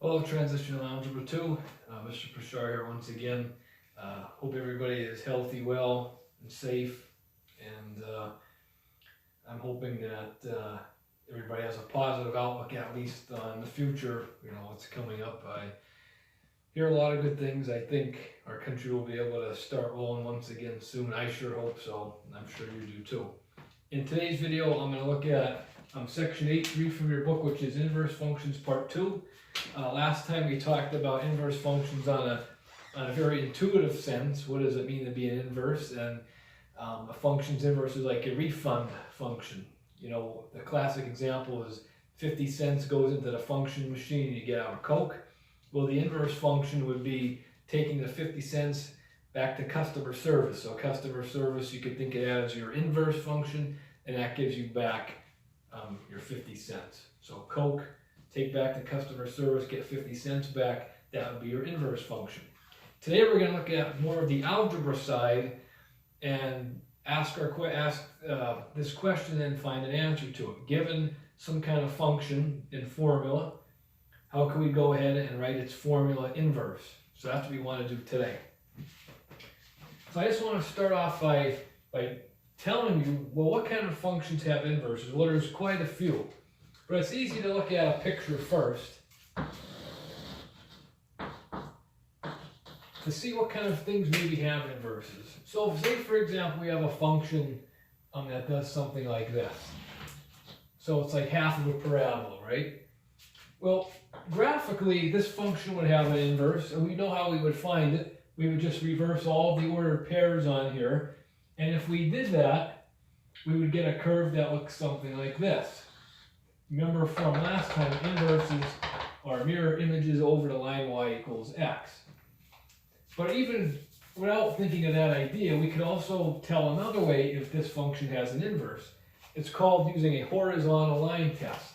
Hello, Transitional Algebra 2. Mr. Prashar here once again. Hope everybody is healthy, well, and safe. And I'm hoping that everybody has a positive outlook, at least on the future, what's coming up. I hear a lot of good things. I think our country will be able to start rolling once again soon. I sure hope so, and I'm sure you do too. In today's video, I'm going to look at section 8.3 from your book, which is Inverse Functions Part 2. Last time we talked about inverse functions on a very intuitive sense. What does it mean to be an inverse? And a function's inverse is like a refund function. The classic example is 50 cents goes into the function machine and you get out a Coke. Well, the inverse function would be taking the 50 cents back to customer service. So customer service, you could think of that as your inverse function, and that gives you back your 50 cents. So Coke, take back to customer service, get 50 cents back. That would be your inverse function. Today we're going to look at more of the algebra side and ask this question and find an answer to it. Given some kind of function in formula, how can we go ahead and write its formula inverse? So that's what we want to do today. So I just want to start off by telling you, well, what kind of functions have inverses? Well, there's quite a few. But it's easy to look at a picture first to see what kind of things maybe have inverses. So say, for example, we have a function that does something like this. So it's like half of a parabola, right? Well, graphically, this function would have an inverse, and we know how we would find it. We would just reverse all of the ordered pairs on here. And if we did that, we would get a curve that looks something like this. Remember from last time, inverses are mirror images over the line y equals x. But even without thinking of that idea, we could also tell another way if this function has an inverse. It's called using a horizontal line test.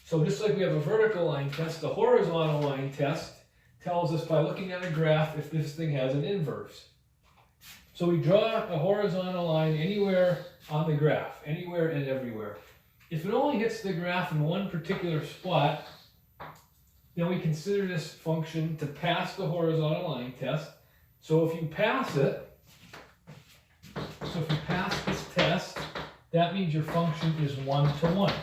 So just like we have a vertical line test, the horizontal line test tells us by looking at a graph if this thing has an inverse. So we draw a horizontal line anywhere on the graph, anywhere and everywhere. If it only hits the graph in one particular spot, then we consider this function to pass the horizontal line test. So if you pass it, this test, that means your function is 1-to-1.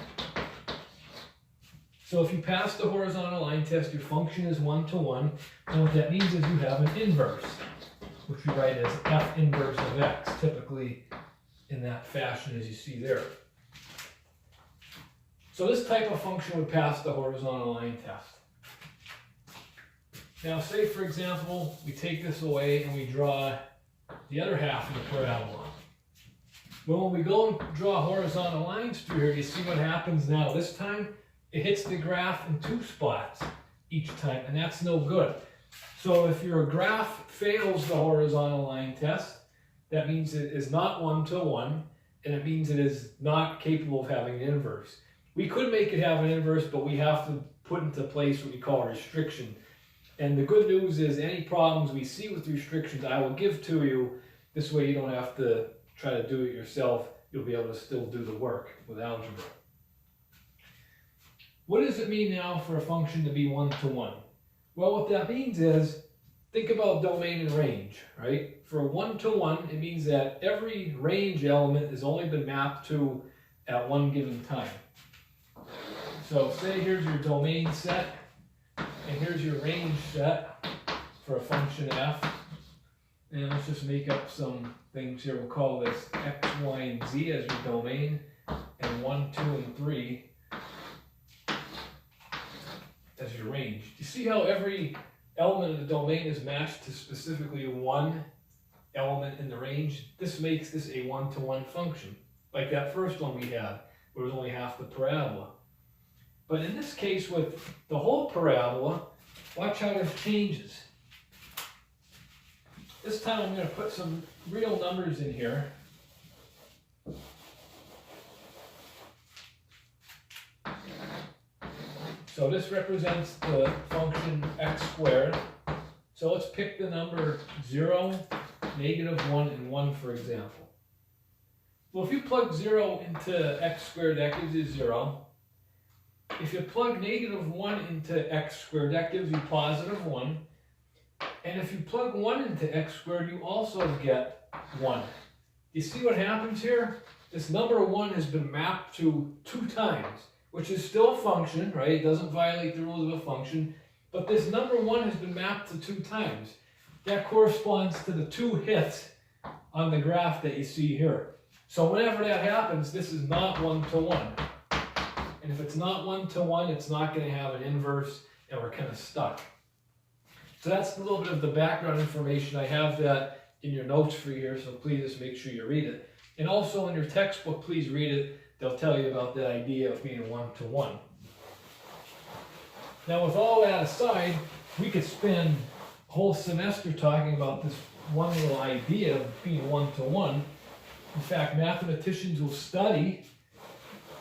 So if you pass the horizontal line test, your function is 1-to-1, and what that means is you have an inverse, which we write as f inverse of x, typically in that fashion as you see there. So this type of function would pass the horizontal line test. Now say, for example, we take this away and we draw the other half of the parabola. Well, when we go and draw horizontal lines through here, you see what happens now. This time, it hits the graph in two spots each time, and that's no good. So if your graph fails the horizontal line test, that means it is not 1-to-1, and it means it is not capable of having an inverse. We could make it have an inverse, but we have to put into place what we call a restriction. And the good news is any problems we see with restrictions, I will give to you. This way you don't have to try to do it yourself. You'll be able to still do the work with algebra. What does it mean now for a function to be 1-to-1? Well, what that means is, think about domain and range, right? For 1-to-1, it means that every range element has only been mapped to at one given time. So say here's your domain set, and here's your range set for a function f. And let's just make up some things here. We'll call this x, y, and z as your domain, and 1, 2, and 3 as your range. You see how every element of the domain is matched to specifically one element in the range? This makes this a 1-to-1 function, like that first one we had, where it was only half the parabola. But in this case, with the whole parabola, watch how this changes. This time I'm going to put some real numbers in here. So this represents the function x squared. So let's pick the number 0, -1, and 1, for example. Well, if you plug 0 into x squared, that gives you 0. If you plug -1 into x squared, that gives you +1. And if you plug 1 into x squared, you also get 1. You see what happens here? This number 1 has been mapped to 2 times, which is still a function, right? It doesn't violate the rules of a function. But this number 1 has been mapped to 2 times. That corresponds to the 2 hits on the graph that you see here. So whenever that happens, this is not 1-to-1. And if it's not 1-to-1, it's not going to have an inverse, and we're kind of stuck. So that's a little bit of the background information. I have that in your notes for you here, so please just make sure you read it. And also in your textbook, please read it. They'll tell you about that idea of being 1-to-1. Now with all that aside, we could spend a whole semester talking about this one little idea of being 1-to-1. In fact, mathematicians will study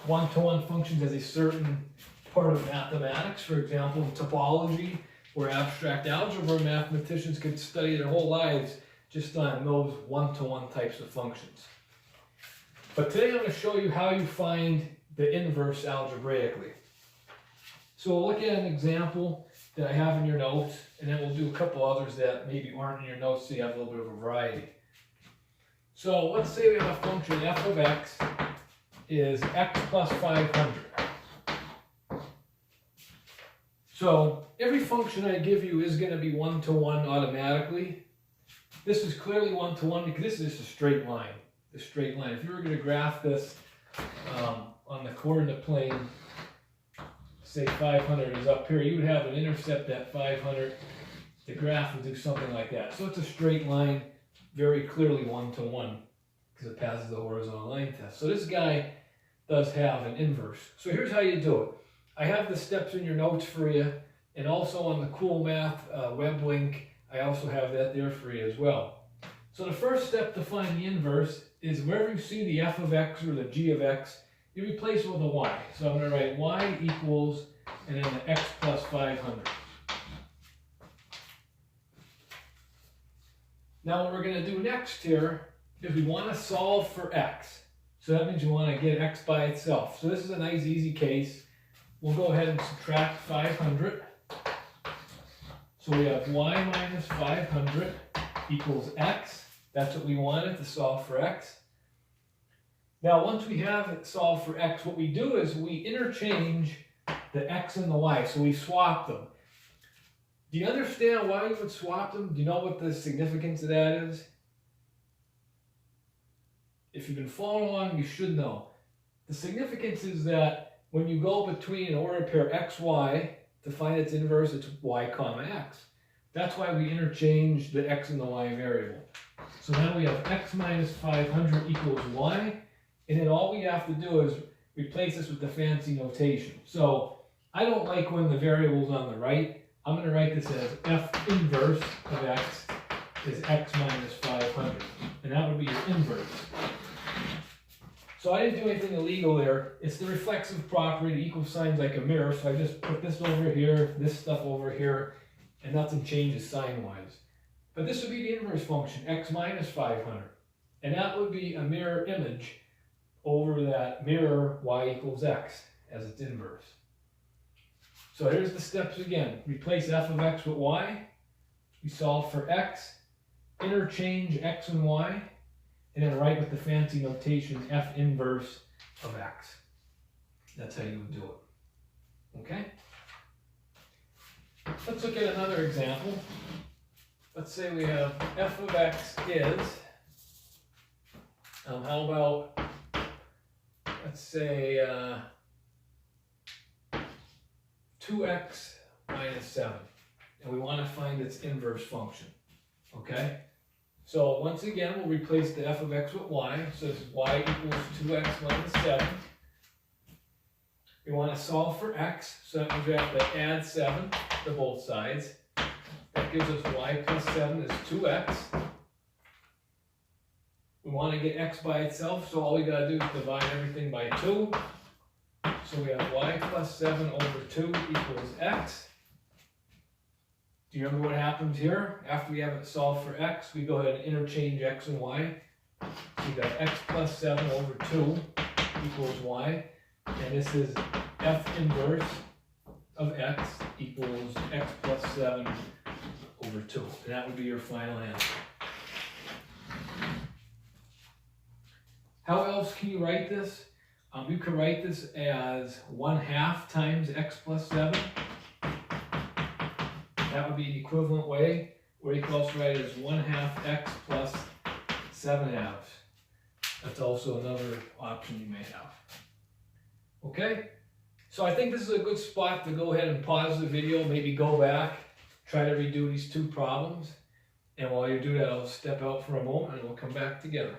1-to-1 functions as a certain part of mathematics. For example, topology or abstract algebra, mathematicians could study their whole lives just on those 1-to-1 types of functions. But today I'm going to show you how you find the inverse algebraically. So we'll look at an example that I have in your notes, and then we'll do a couple others that maybe aren't in your notes so you have a little bit of a variety. So let's say we have a function f of x is x plus 500. So every function I give you is going to be 1-to-1 automatically. This is clearly 1-to-1 because this is just a straight line. A straight line. If you were going to graph this on the coordinate plane, say 500 is up here, you would have an intercept at 500. The graph would do something like that. So it's a straight line, very clearly 1-to-1 because it passes the horizontal line test. So this guy does have an inverse. So here's how you do it. I have the steps in your notes for you, and also on the Cool Math web link, I also have that there for you as well. So the first step to find the inverse is wherever you see the f of x or the g of x, you replace it with a y. So I'm going to write y equals, and then the x plus 500. Now what we're going to do next here is we want to solve for x. So that means we want to get x by itself. So this is a nice easy case. We'll go ahead and subtract 500. So we have y minus 500 equals x. That's what we wanted to solve for x. Now once we have it solved for x, what we do is we interchange the x and the y. So we swap them. Do you understand why you would swap them? Do you know what the significance of that is? If you've been following along, you should know. The significance is that when you go between an ordered pair x, y, to find its inverse, it's y comma x. That's why we interchange the x and the y variable. So now we have x minus 500 equals y, and then all we have to do is replace this with the fancy notation. So I don't like when the variable's on the right. I'm going to write this as f inverse of x is x minus 500, and that would be your inverse. So I didn't do anything illegal there. It's the reflexive property, the equal sign's like a mirror, so I just put this over here, this stuff over here, and nothing changes sign-wise. But this would be the inverse function, x minus 500. And that would be a mirror image over that mirror y equals x as its inverse. So here's the steps again. Replace f of x with y. We solve for x. Interchange x and y. And then write with the fancy notation f inverse of x. That's how you would do it. Okay? Let's look at another example. Let's say we have f of x is, how about, let's say 2x minus 7. And we want to find its inverse function. Okay? So once again, we'll replace the f of x with y. So this is y equals 2x minus 7. We want to solve for x, so that means we have to add 7 to both sides. That gives us y plus 7 is 2x. We want to get x by itself, so all we got to do is divide everything by 2. So we have y plus 7 over 2 equals x. Do you remember what happens here? After we have it solved for x, we go ahead and interchange x and y. So you got x plus 7 over 2 equals y, and this is f inverse of x equals x plus 7 over 2, and that would be your final answer. How else can you write this? You can write this as 1/2 times x plus 7. That would be the equivalent way, or you can also write it as 1/2 x plus 7/2. That's also another option you may have. Okay? So I think this is a good spot to go ahead and pause the video, maybe go back, try to redo these two problems. And while you do that, I'll step out for a moment and we'll come back together.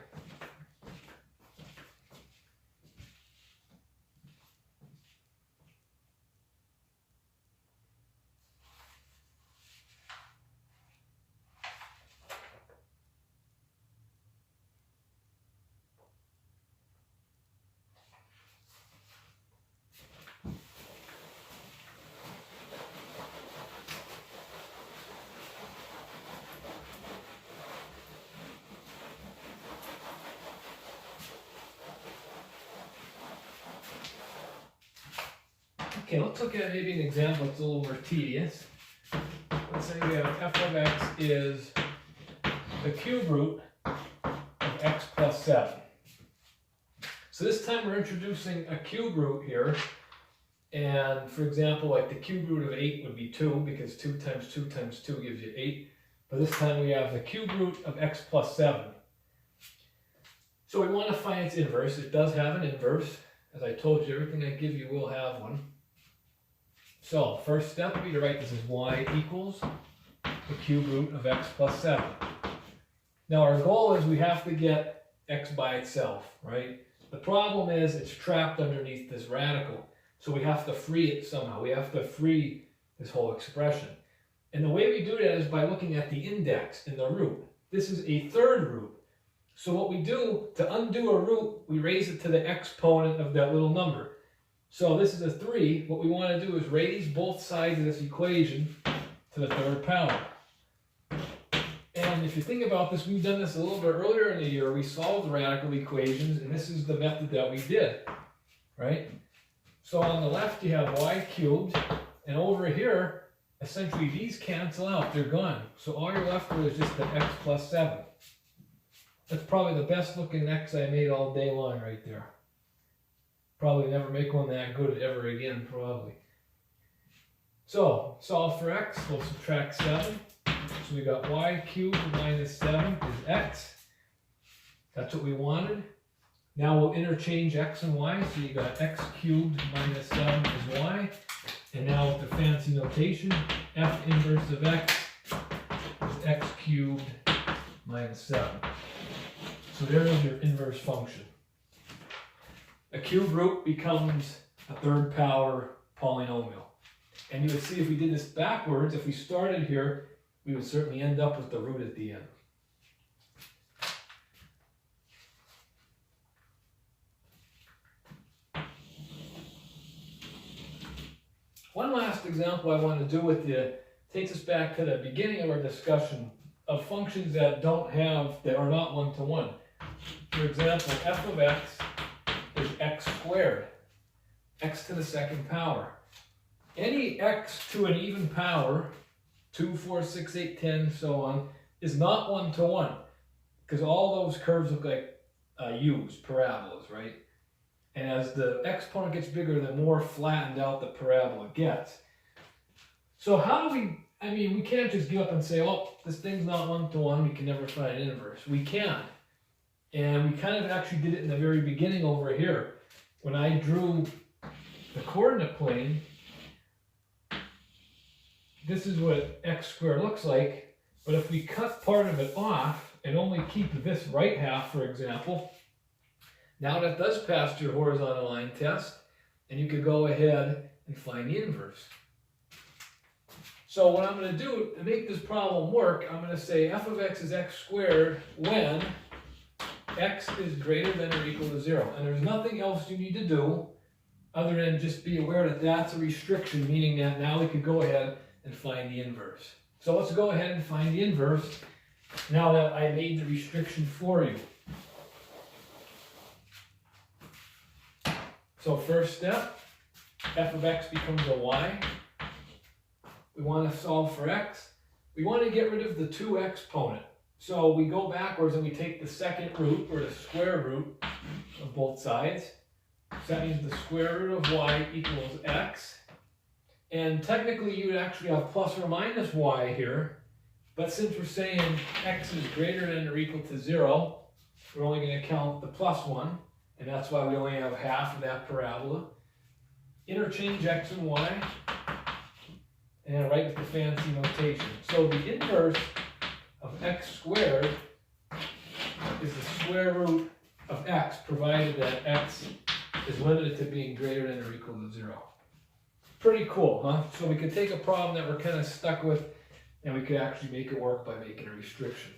Okay, let's look at maybe an example that's a little more tedious. Let's say we have f of x is the cube root of x plus 7. So this time we're introducing a cube root here. And for example, like the cube root of 8 would be 2, because 2 times 2 times 2 gives you 8. But this time we have the cube root of x plus 7. So we want to find its inverse. It does have an inverse. As I told you, everything I give you will have one. So, first step would be to write this as y equals the cube root of x plus 7. Now our goal is we have to get x by itself, right? The problem is it's trapped underneath this radical. So we have to free it somehow. We have to free this whole expression. And the way we do that is by looking at the index in the root. This is a third root. So what we do, to undo a root, we raise it to the exponent of that little number. So this is a 3. What we want to do is raise both sides of this equation to the third power. And if you think about this, we've done this a little bit earlier in the year. We solved radical equations, and this is the method that we did, right? So on the left you have y cubed, and over here, essentially these cancel out. They're gone. So all you're left with is just the x plus 7. That's probably the best looking x I made all day long right there. Probably never make one that good ever again, probably. So, solve for x, we'll subtract 7. So we got y cubed minus 7 is x. That's what we wanted. Now we'll interchange x and y, so you got x cubed minus 7 is y. And now with the fancy notation, f inverse of x is x cubed minus 7. So there is your inverse function. A cube root becomes a third power polynomial. And you would see if we did this backwards, if we started here, we would certainly end up with the root at the end. One last example I want to do with you takes us back to the beginning of our discussion of functions that are not one-to-one. For example, f of x is x squared, x to the second power. Any x to an even power, 2, 4, 6, 8, 10, so on, is not one-to-one, because all those curves look like U's, parabolas, right? And as the exponent gets bigger, the more flattened out the parabola gets. So how do we can't just give up and say, oh, this thing's not one-to-one, we can never find an inverse. We can. And we kind of actually did it in the very beginning over here. When I drew the coordinate plane, this is what x squared looks like. But if we cut part of it off and only keep this right half, for example, now that does pass your horizontal line test, and you could go ahead and find the inverse. So what I'm going to do to make this problem work, I'm going to say f of x is x squared when x is greater than or equal to 0. And there's nothing else you need to do other than just be aware that that's a restriction, meaning that now we could go ahead and find the inverse. So let's go ahead and find the inverse now that I made the restriction for you. So first step, f of x becomes a y. We want to solve for x. We want to get rid of the 2 exponent. So we go backwards and we take the second root, or the square root of both sides. So that means the square root of y equals x. And technically you would actually have plus or minus y here. But since we're saying x is greater than or equal to 0, we're only going to count the plus 1. And that's why we only have half of that parabola. Interchange x and y. And write with the fancy notation. So the inverse of x squared is the square root of x, provided that x is limited to being greater than or equal to 0. Pretty cool, huh? So we could take a problem that we're kind of stuck with, and we could actually make it work by making a restriction.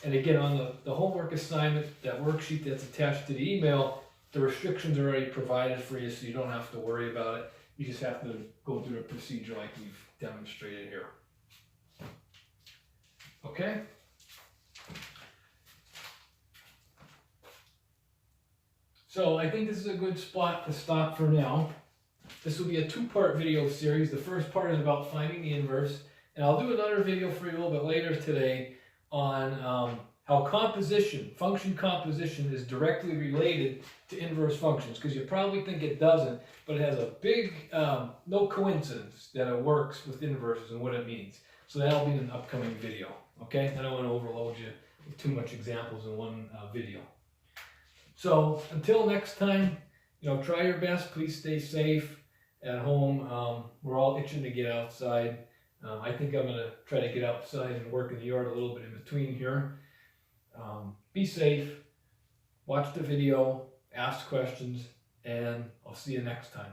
And again, on the homework assignment, that worksheet that's attached to the email, the restrictions are already provided for you, so you don't have to worry about it. You just have to go through the procedure like we've demonstrated here. Okay? So I think this is a good spot to stop for now. This will be a 2-part video series. The first part is about finding the inverse, and I'll do another video for you a little bit later today on how function composition is directly related to inverse functions, because you probably think it doesn't, but it has a big, no coincidence that it works with inverses and what it means. So that'll be in an upcoming video, okay? I don't want to overload you with too much examples in one video. So until next time, try your best. Please stay safe at home. We're all itching to get outside. I think I'm going to try to get outside and work in the yard a little bit in between here. Be safe, watch the video, ask questions, and I'll see you next time.